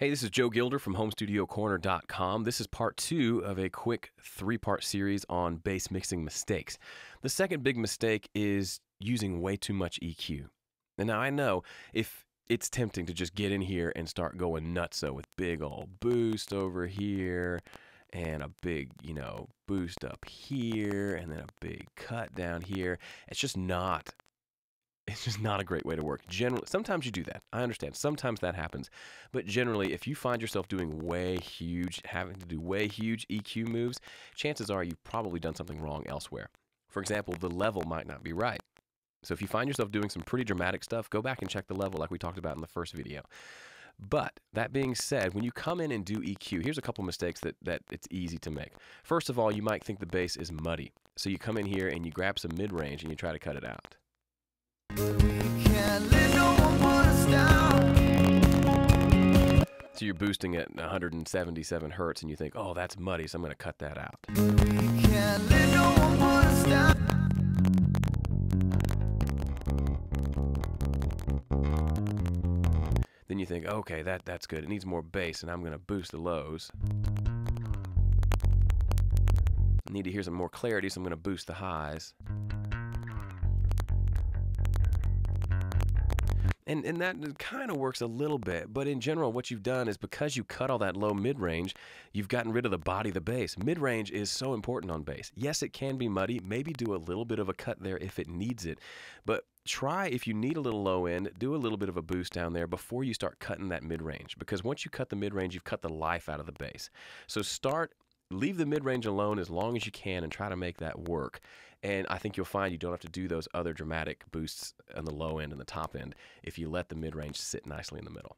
Hey, this is Joe Gilder from HomeStudioCorner.com. This is part 2 of a quick 3-part series on bass mixing mistakes. The second big mistake is using way too much EQ. And now I know if it's tempting to just get in here and start going nutso with big old boost over here and a big, boost up here and then a big cut down here. It's just not a great way to work. Generally, sometimes you do that. I understand. Sometimes that happens. But generally, if you find yourself doing having to do way huge EQ moves, chances are you've probably done something wrong elsewhere. For example, the level might not be right. So if you find yourself doing some pretty dramatic stuff, go back and check the level like we talked about in the first video. But that being said, when you come in and do EQ, here's a couple mistakes that it's easy to make. First of all, you might think the bass is muddy. So you come in here and you grab some mid-range and you try to cut it out. So you're boosting at 177 hertz and you think, oh, that's muddy, so I'm going to cut that out. Then you think, okay, that's good. It needs more bass, and I'm going to boost the lows. I need to hear some more clarity, so I'm going to boost the highs. And that kind of works a little bit, but in general, what you've done is because you cut all that low mid-range, you've gotten rid of the body of the bass. Mid-range is so important on bass. Yes, it can be muddy. Maybe do a little bit of a cut there if it needs it, but try, if you need a little low end, do a little bit of a boost down there before you start cutting that mid-range, because once you cut the mid-range, you've cut the life out of the bass. So leave the mid-range alone as long as you can and try to make that work. And I think you'll find you don't have to do those other dramatic boosts on the low end and the top end if you let the mid-range sit nicely in the middle.